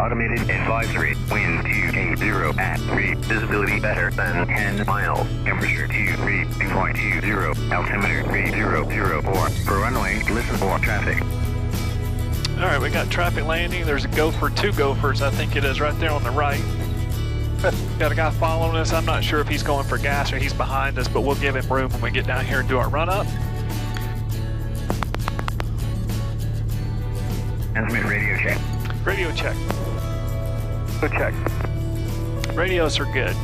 automated advisory. Wind 280 at 3. Visibility better than 10 miles. Temperature 232.20. Altimeter 3004. For runway, listen for traffic. All right, we got traffic landing. There's a gopher, 2 gophers, I think it is, right there on the right. Got a guy following us. I'm not sure if he's going for gas or he's behind us, but we'll give him room when we get down here and do our run-up. Transmit radio check. Radio check. Good check. Radios are good.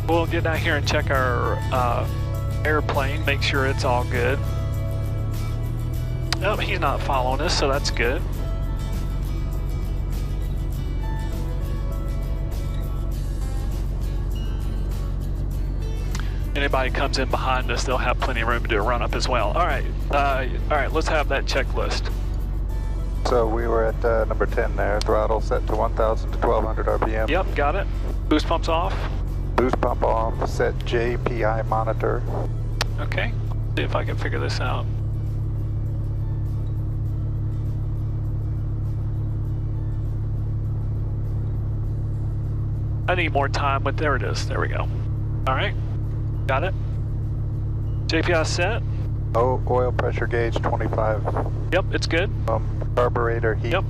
We'll get down here and check our airplane, make sure it's all good. Nope, he's not following us, so that's good. Anybody comes in behind us, they'll have plenty of room to do a run-up as well. All right, let's have that checklist. So we were at number 10 there, throttle set to 1,000 to 1,200 RPM. Yep, got it. Boost pumps off. Boost pump off, set JPI monitor. Okay, see if I can figure this out. I need more time, but there it is. There we go. All right, got it. JPI set. Oh, oil pressure gauge 25. Yep, it's good. Carburetor heat Yep.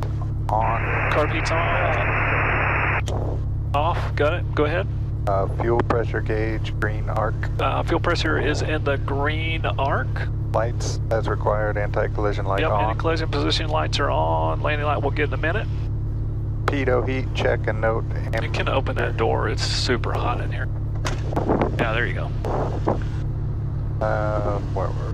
on. Carb heat's on. Off, got it. Go ahead. Fuel pressure gauge, green arc. Fuel pressure is in the green arc. Lights as required, anti-collision light Yep, on. anti-collision position lights are on. Landing light we'll get in a minute. Pitot heat, check and note. You can open that door. It's super hot in here. Yeah, there you go. Where were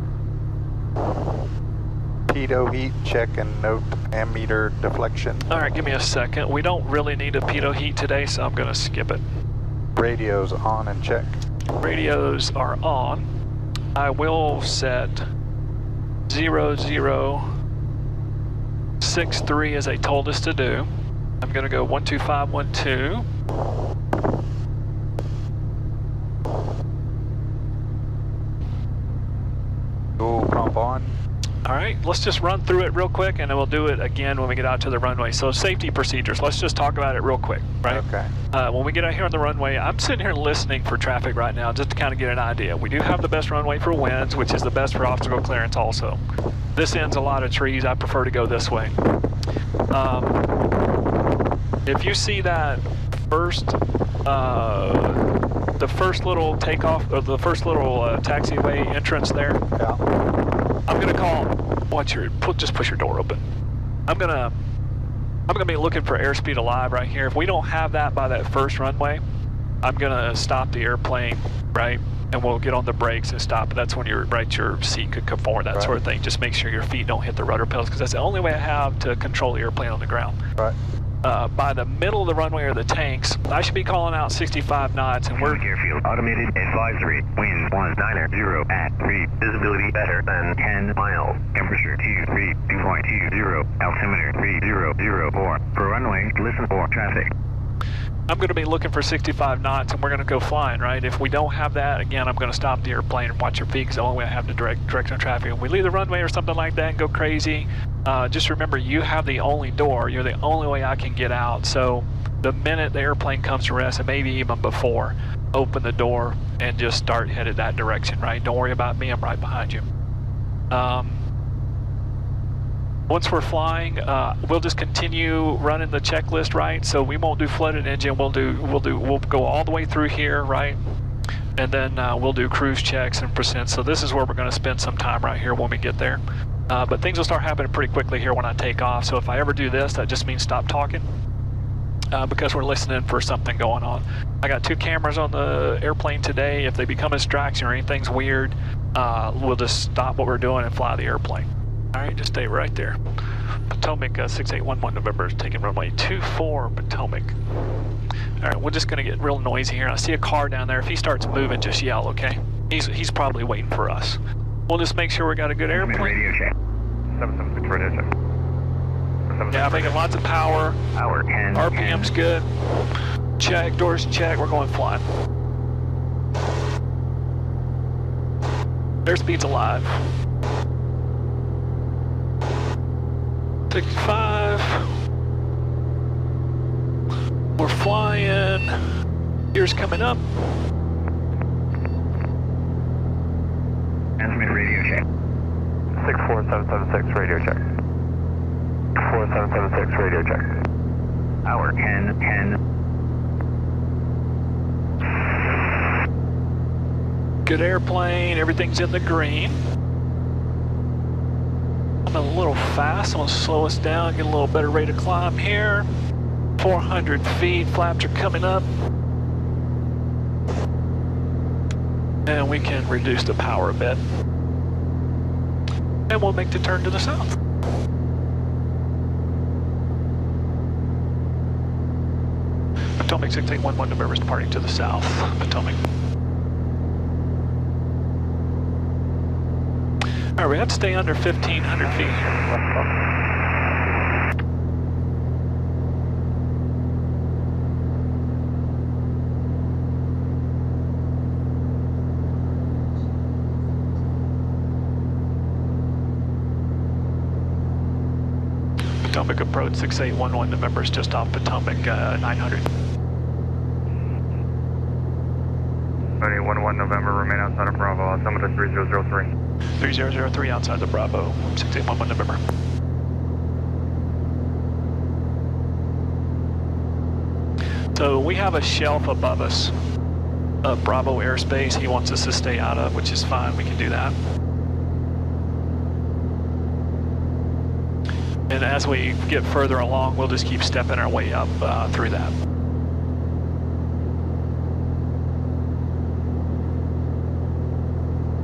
Pitot heat, check and note ammeter deflection. All right, give me a second. We don't really need a pitot heat today, so I'm going to skip it. Radios on and check. Radios are on. I will set 0063 as they told us to do. I'm going to go 12512. Fuel pump on. All right, let's just run through it real quick, and then we'll do it again when we get out to the runway. So safety procedures, let's just talk about it real quick, right? Okay. When we get out here on the runway, I'm sitting here listening for traffic right now just to kind of get an idea. We do have the best runway for winds, which is the best for obstacle clearance also. This ends a lot of trees. I prefer to go this way. If you see that first, the first little takeoff, or the first little taxiway entrance there, Yeah. I'm gonna call. Just push your door open. I'm gonna be looking for airspeed alive right here. If we don't have that by that first runway, I'm gonna stop the airplane, right? And we'll get on the brakes and stop. That's when your seat could come forward, that sort of thing. Just make sure your feet don't hit the rudder pedals, because that's the only way I have to control the airplane on the ground. Right. By the middle of the runway are the tanks. I should be calling out 65 knots, and we're... Airfield automated advisory. Wind 190 at 3. Visibility better than 10 miles. Temperature 232.20. Altimeter 3004. For runway, listen for traffic. I'm going to be looking for 65 knots, and we're going to go flying, right? If we don't have that, again, I'm going to stop the airplane and watch your feet, because the only way I have to direct on traffic. If we leave the runway or something like that and go crazy, just remember, you have the only door. You're the only way I can get out. So the minute the airplane comes to rest, and maybe even before, open the door and just start headed that direction, right? Don't worry about me. I'm right behind you. Once we're flying, we'll just continue running the checklist, right? So we won't do flooded engine. We'll go all the way through here, right? And then we'll do cruise checks and percent. So this is where we're going to spend some time right here when we get there. But things will start happening pretty quickly here when I take off. So if I ever do this, that just means stop talking, because we're listening for something going on. I got 2 cameras on the airplane today. If they become a distraction or anything's weird, we'll just stop what we're doing and fly the airplane. All right, just stay right there. Potomac 6811 November is taking runway 24 Potomac. All right, we're just gonna get real noisy here. I see a car down there. If he starts moving, just yell, okay? He's probably waiting for us. We'll just make sure we got a good airplane. Radio check. 776 radio check. Yeah, making lots of power. Power 10. RPM's good. Check, doors check, we're going flying. Airspeed's alive. 65. We're flying. Here's coming up. Transmit radio check. 64776 radio check. 4776 radio check. Hour 10:10. Good airplane, everything's in the green. I'm a little fast, I'm gonna slow us down, get a little better rate of climb here. 400 feet, flaps are coming up. And we can reduce the power a bit. And we'll make the turn to the south. Potomac 6811 November is departing to the south. Potomac. All right, we have to stay under 1,500 feet. Potomac approach 6811 November is just off Potomac 900. 3811 November, remain outside of Bravo, altimeter 3003. 3003 outside the Bravo, 6811 November. So we have a shelf above us of Bravo airspace he wants us to stay out of, which is fine, we can do that. And as we get further along, we'll just keep stepping our way up through that.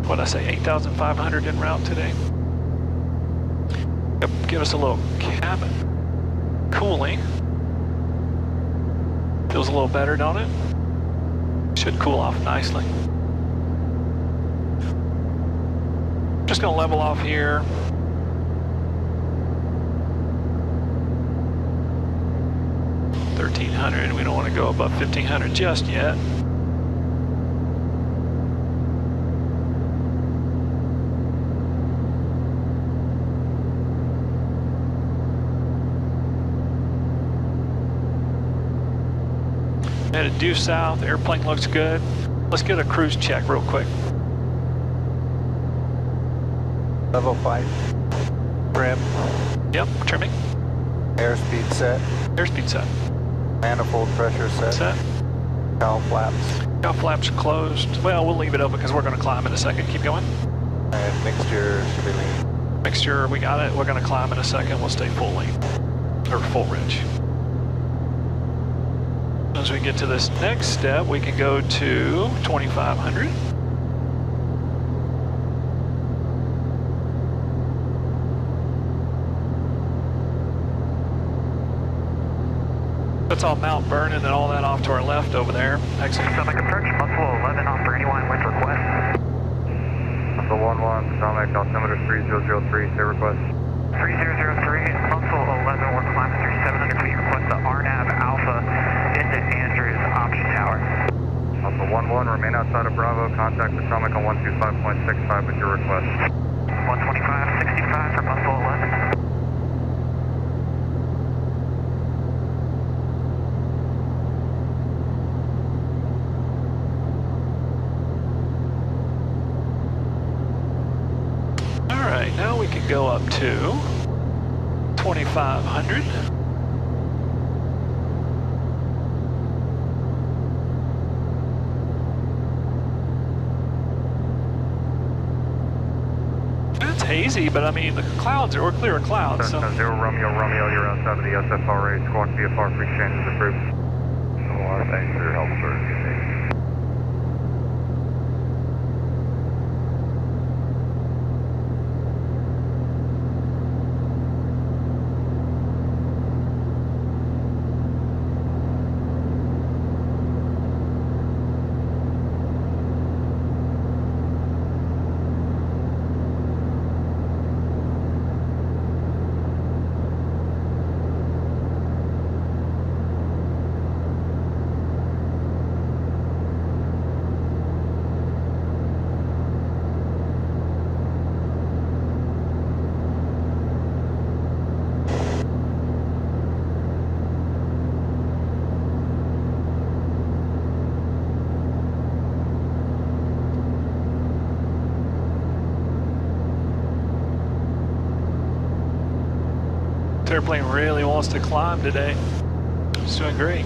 What did I say, 8,500 en route today? Yep, give us a little cabin cooling. Feels a little better, don't it? Should cool off nicely. Just gonna level off here. We don't want to go above 1,500 just yet. Headed due south, airplane looks good. Let's get a cruise check real quick. Level 5. Trim. Yep, trimming. Airspeed set. Airspeed set. Manifold pressure set. Set. Cowl flaps. Cowl flaps closed. Well, we'll leave it open because we're going to climb in a second. Keep going. And mixture should be lean. Mixture, we got it. We're going to climb in a second. We'll stay full lean. Or full ridge. As we get to this next step, we can go to 2,500. That's all Mount Vernon and all that off to our left over there. Excellent. Potomac approach, Muscle 11 off for anyone with request. Muscle 11, Potomac, altimeter 3003, say request. 3003, Muscle 11, we're climbing through 700 feet, request the RNAV Alpha into Andrews Option Tower. Muscle 11, remain outside of Bravo, contact Potomac on 125.65 with your request. 125.65 for Muscle 11. Now we can go up to 2,500. It's hazy, but I mean, the clouds we're clear of clouds. So. 0 Romeo, you're outside of the SFRA, squawk VFR, free changes approved. Thanks for your help, sir. airplane really wants to climb today. It's doing great.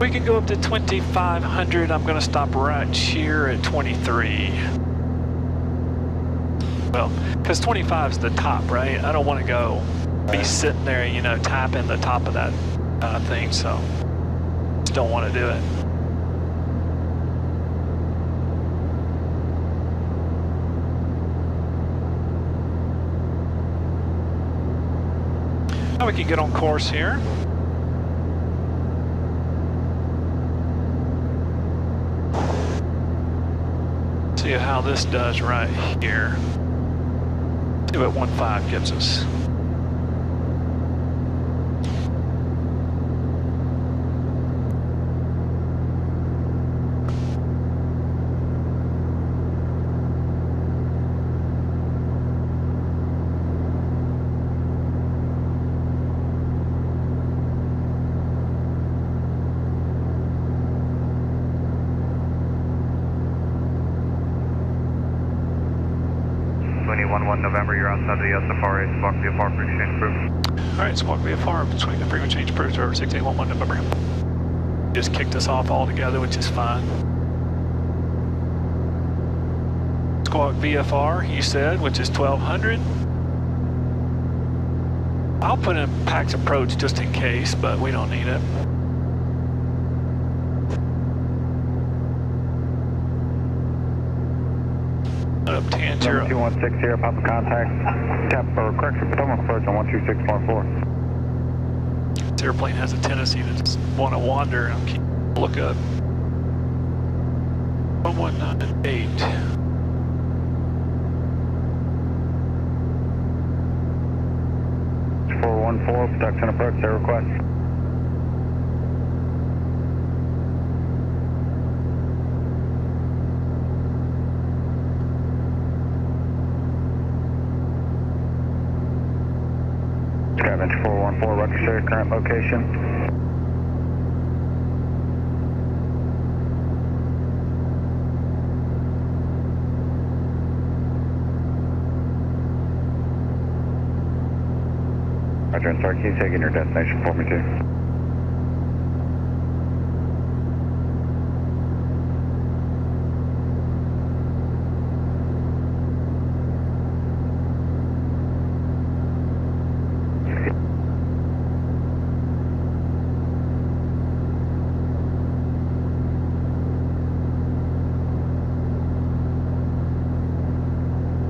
We can go up to 2,500. I'm going to stop right here at 23. Well, because 25 is the top, right? I don't want to go be sitting there, you know, tapping the top of that thing, so just don't want to do it. Now we can get on course here. See how this does right here. See what 1.5 gives us. November, you're outside the Safari, Squawk VFR for exchange proof. Alright, Squawk VFR between the frequency change proof to 6811 November. Just kicked us off altogether, which is fine. Squawk VFR, he said, which is 1200. I'll put in PAX approach just in case, but we don't need it. Up Tangier. 2160 here, Papa contact. Tap or correction, Potomac approach on 126.4. This airplane has a tendency to just want to wander and keep look up. 1198. Production approach, their request. Scavenger 414, register current location. Roger, and sorry, can you take in your destination for me too?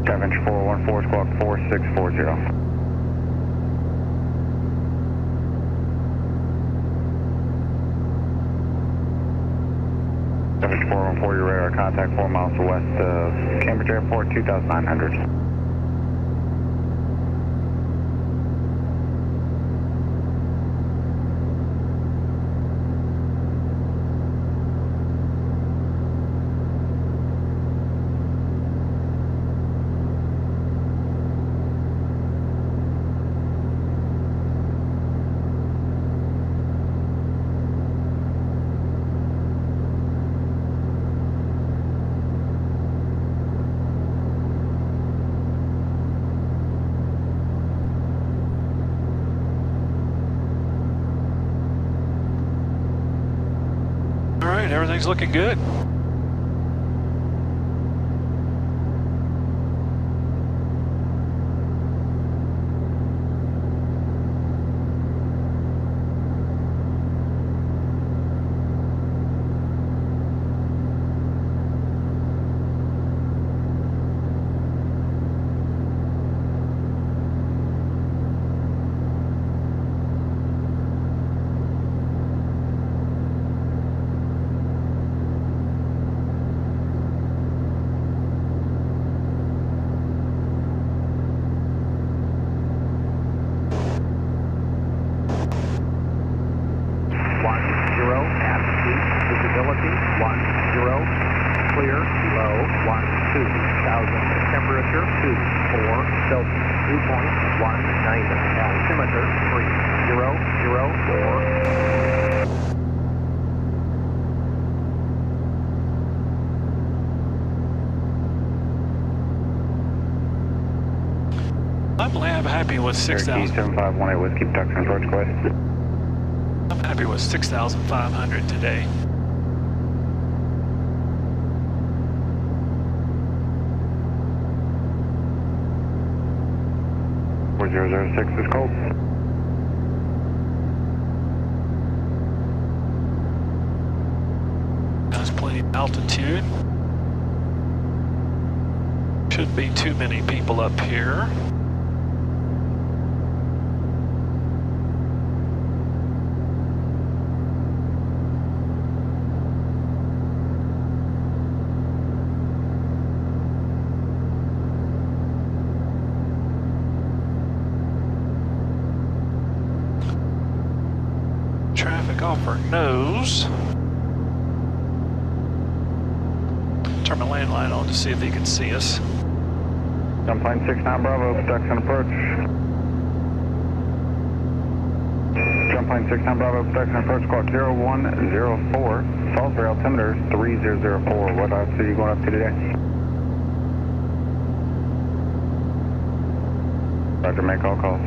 Scavenger 414, squawk 4640. Scavenger 414, your radar contact 4 miles west of Cambridge Airport, 2,900. Everything's looking good. I'm happy with 6,000. 7518 Whiskey, Production approach, go ahead. I'm happy with 6,500 today. 4006 is cold. That's plenty of altitude. Shouldn't be too many people up here. Traffic off our nose. Turn my landline on to see if he can see us. Gunplane 69 Bravo, production approach. Gunplane 69 Bravo, production approach, squawk 0104. Salisbury altimeter 3004. What altitude are you going up to today? Roger, make all calls.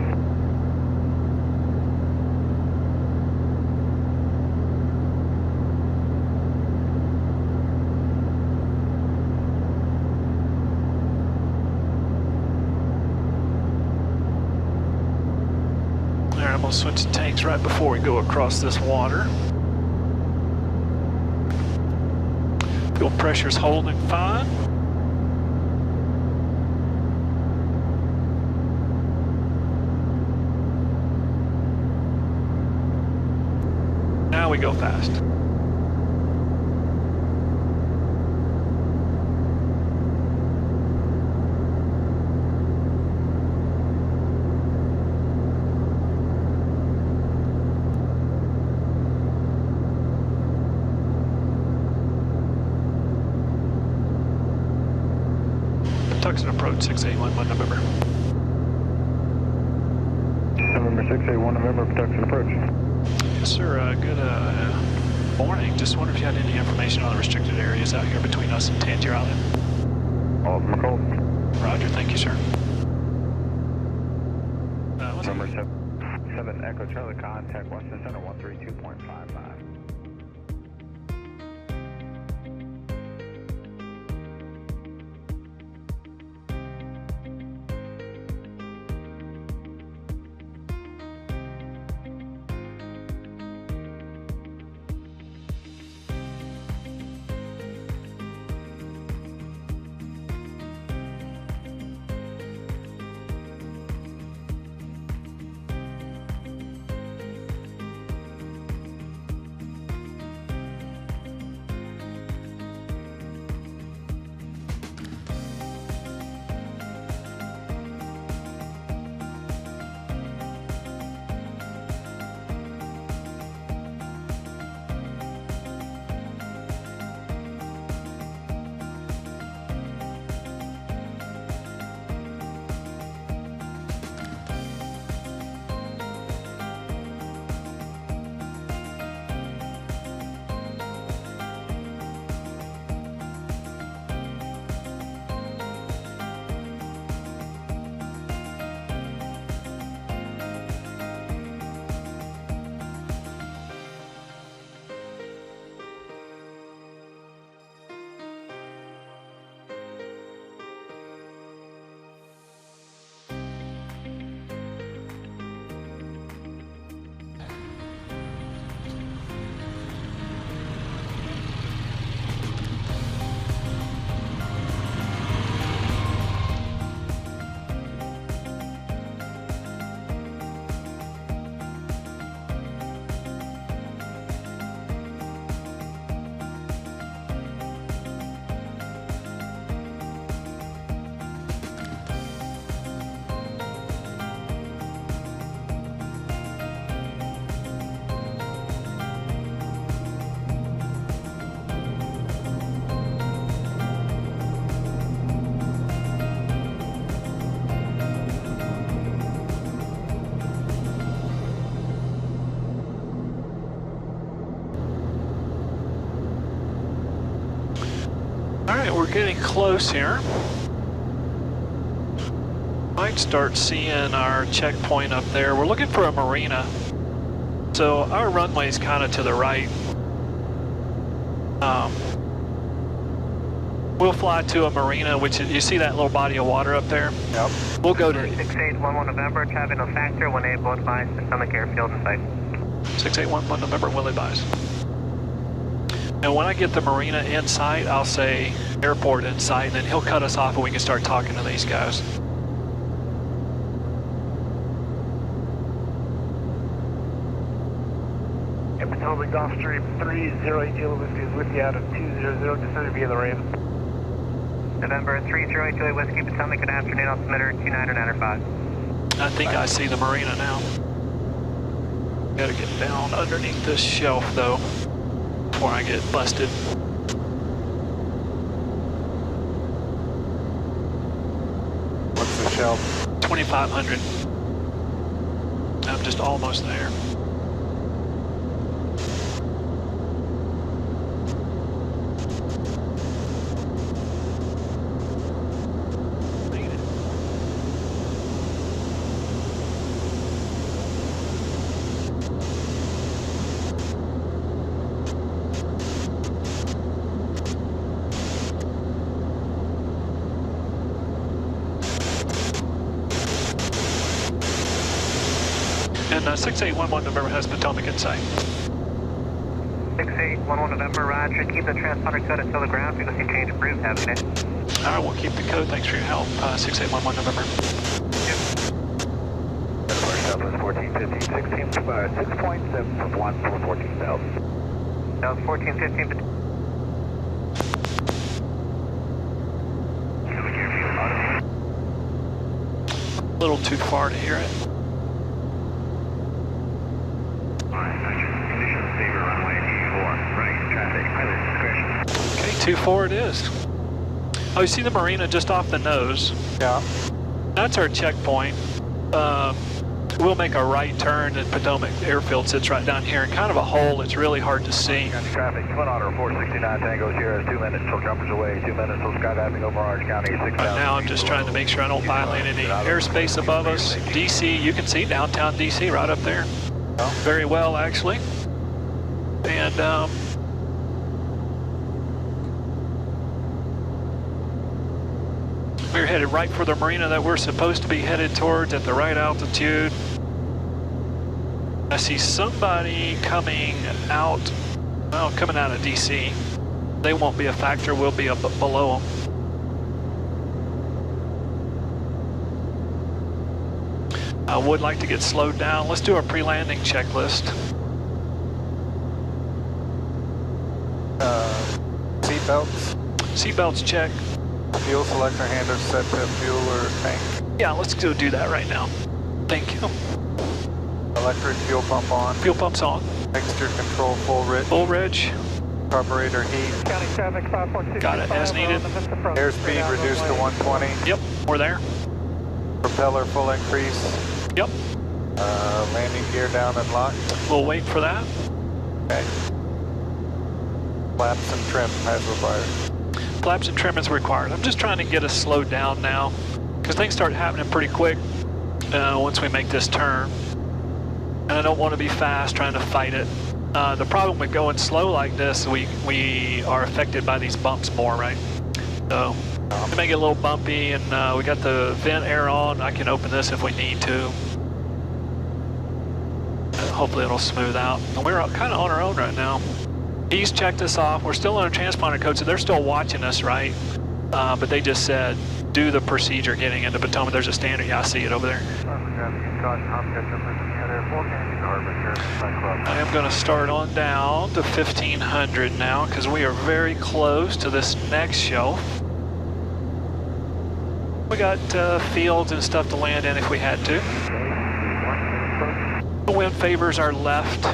I'm going to switch to tanks right before we go across this water. Fuel pressure's holding fine. Now we go fast. Tucson approach 6811 November. November 681 November, production approach. Yes, sir. Good morning. Just wondered if you had any information on the restricted areas out here between us and Tangier Island. All of them are cold. Roger. Thank you, sir. November 7 Echo Charlie, contact Western Center 132.55. All right, we're getting close here. Might start seeing our checkpoint up there. We're looking for a marina. So our runway is kind of to the right. We'll fly to a marina, which is, you see that little body of water up there? Yep. We'll go to 6811 November, traffic no factor, 18 both advised, Potomac Airfield in sight. 6811 November, will advise. And when I get the marina in sight, I'll say airport in sight, and then he'll cut us off and we can start talking to these guys. Potomac Gulfstream 308 Juliet Whiskey is with you out of 200, descended via the Raven. November 308 Juliet Whiskey, Potomac, good afternoon, altimeter 2995. I think I see the marina now. Gotta get down underneath this shelf though, before I get busted. What's the shelf? 2,500. I'm just almost there. And 6811 November has Potomac in sight. 6811 November, roger. Keep the transponder code until the ground. Frequency change approved. Have a good day. All right, we'll keep the code. Thanks for your help. 6811 November. Southwest 1415, 6.7 from 1 for 14,000. That was 1415. A little too far to hear it. Okay, 24 it is. Oh, you see the marina just off the nose? Yeah. That's our checkpoint. We'll make a right turn and Potomac Airfield sits right down here in kind of a hole. It's really hard to see. Traffic, Twin Otter 469 Tango Sierra, 2 minutes till jumpers away, 2 minutes till skydiving over Orange County, 6,000. Right now I'm just trying to make sure I don't violate any airspace above us. DC, you can see downtown DC right up there. Very well, actually. And we're headed right for the marina that we're supposed to be headed towards at the right altitude. I see somebody coming out of DC. They won't be a factor, we'll be up below them. I would like to get slowed down. Let's do a pre-landing checklist. Seatbelts. Seatbelts check. Fuel selector handers set to fuel or tank. Yeah, let's go do that right now. Thank you. Electric fuel pump on. Fuel pump's on. Mixture control full reg. Full reg. Carburetor heat. County traffic 546. Got it, as needed. Airspeed reduced to 120. Yep, we're there. Propeller full increase. Yep, Landing gear down and locked. we'll wait for that. Okay. Flaps and trim as required. Flaps and trim is required. I'm just trying to get us slowed down now because things start happening pretty quick once we make this turn. And I don't want to be fast trying to fight it. The problem with going slow like this, we are affected by these bumps more, right? So to make it a little bumpy, and we got the vent air on. I can open this if we need to. Hopefully it'll smooth out. And we're kind of on our own right now. He's checked us off. We're still on a transponder code, so they're still watching us, right? But they just said, do the procedure getting into Potomac. There's a standard. Yeah, I see it over there. I am going to start on down to 1,500 now because we are very close to this next shelf. We got fields and stuff to land in if we had to. The wind favors our left.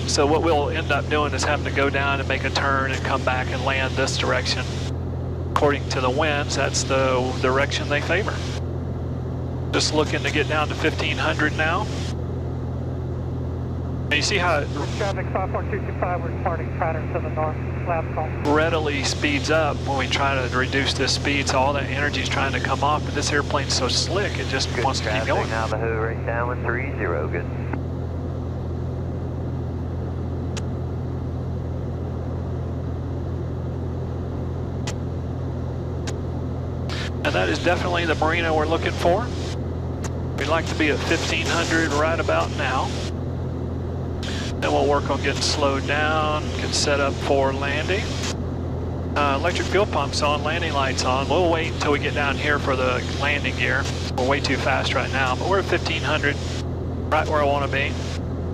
So what we'll end up doing is having to go down and make a turn and come back and land this direction. According to the winds, that's the direction they favor. Just looking to get down to 1,500 now. And you see how it Traffic 54225, we're departing pattern to the north, last call. readily speeds up when we try to reduce this speed, so all that energy is trying to come off, but this airplane's so slick, it just wants to keep going. Navajo right down 30, good. And that is definitely the marina we're looking for. We'd like to be at 1500 right about now. Then we'll work on getting slowed down, get set up for landing. Electric fuel pumps on, landing lights on. We'll wait until we get down here for the landing gear. We're way too fast right now, but we're at 1500, right where I want to be.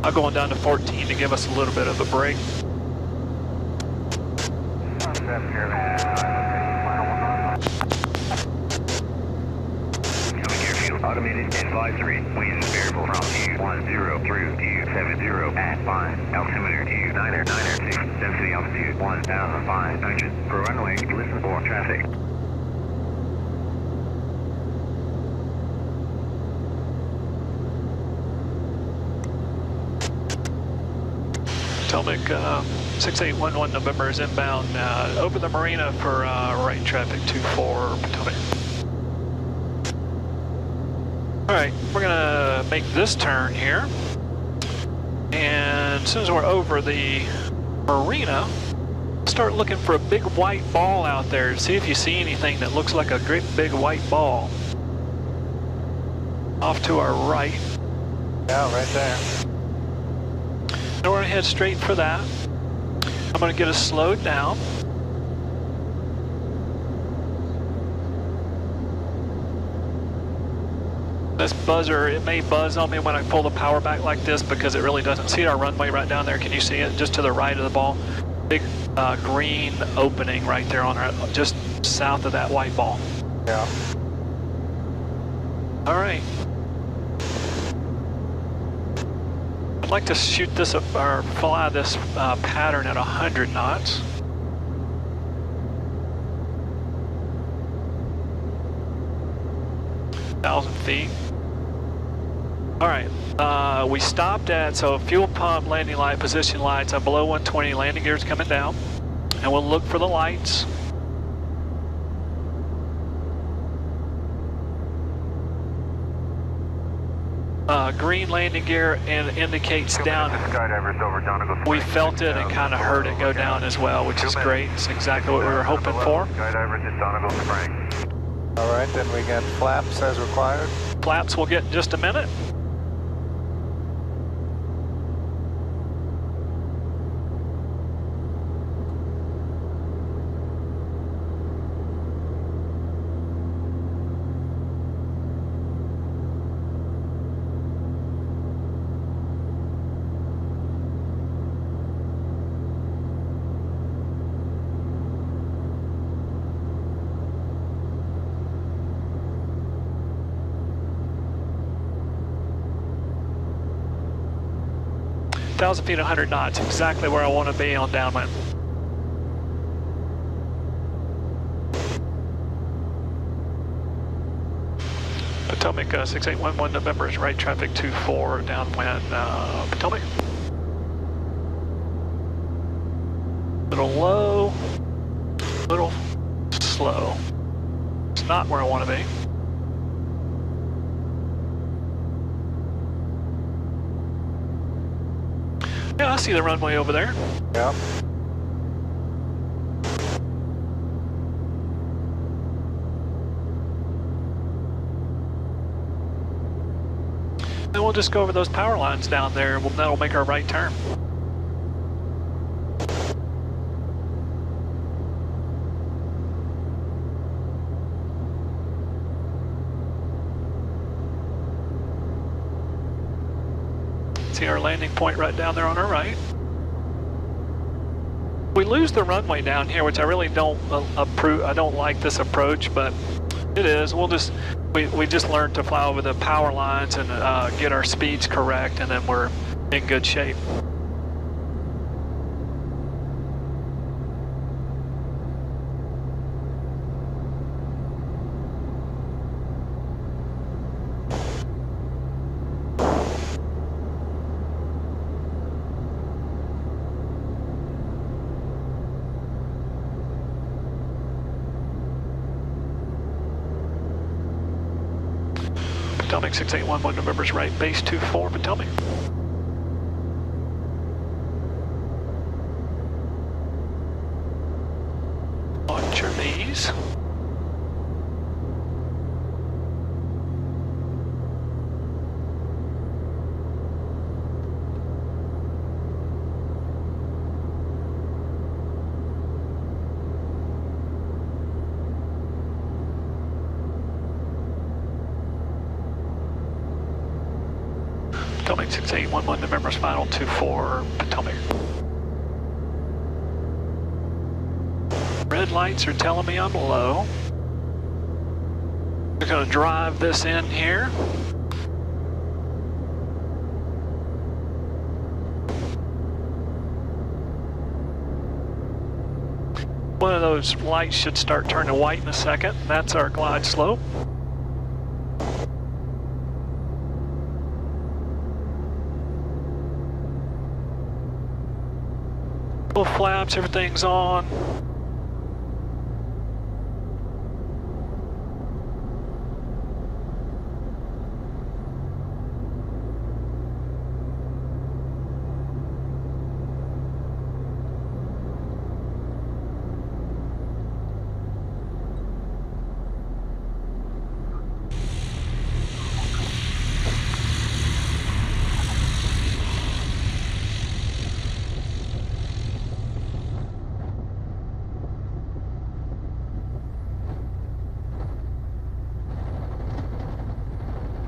I'm going down to 14 to give us a little bit of a break. Automated advisory, winds variable from 210 through 270 at 5, altimeter 2996, density altitude 1,500, for runway, listen for traffic. Potomac 6811 November is inbound over the marina for right traffic 24 Potomac. Alright, we're gonna make this turn here, and as soon as we're over the marina, start looking for a big white ball out there. See if you see anything that looks like a great big white ball. Off to our right. Yeah, right there. And we're gonna head straight for that. I'm gonna get us slowed down. This buzzer, it may buzz on me when I pull the power back like this because it really doesn't. See our runway right down there? Can you see it? Just to the right of the ball. Big green opening right there on our, just south of that white ball. Yeah. All right. I'd like to shoot this or fly this pattern at 100 knots. feet. All right, we stopped at, so fuel pump, landing light, position lights, I'm below 120, landing gear's coming down, and we'll look for the lights. Green landing gear and indicates down. We felt it and kind of heard it go down as well, which is great. It's exactly what we were hoping for. All right, then we get flaps as required. Flaps we'll get in just a minute. Thousand feet, 100 knots, exactly where I want to be on downwind. Potomac 6811 November is right traffic 24 downwind Potomac. Little low, little slow. It's not where I want to be. Yeah, I see the runway over there. Yeah. And we'll just go over those power lines down there, and that'll make our right turn. See our landing point right down there on our right. We lose the runway down here, which I really don't approve. I don't like this approach, but it is. We'll just we just learned to fly over the power lines and get our speeds correct, and then we're in good shape. Potomac 6811 November's right, base 24 Potomac. Watch your knees. Potomac 6811 November's final 24 Potomac. Red lights are telling me I'm low. We're going to drive this in here. One of those lights should start turning white in a second. That's our glide slope. Full flaps, everything's on.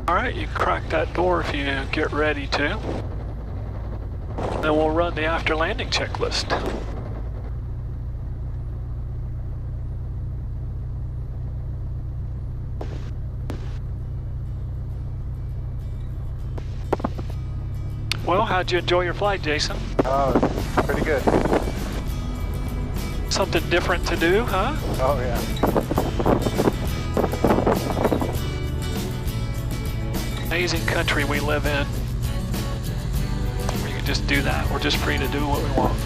Alright, you can crack that door if you get ready to. Then we'll run the after landing checklist. Well, how'd you enjoy your flight, Jason? Oh, pretty good. Something different to do, huh? Oh, yeah. Amazing country we live in. We can just do that. We're just free to do what we want.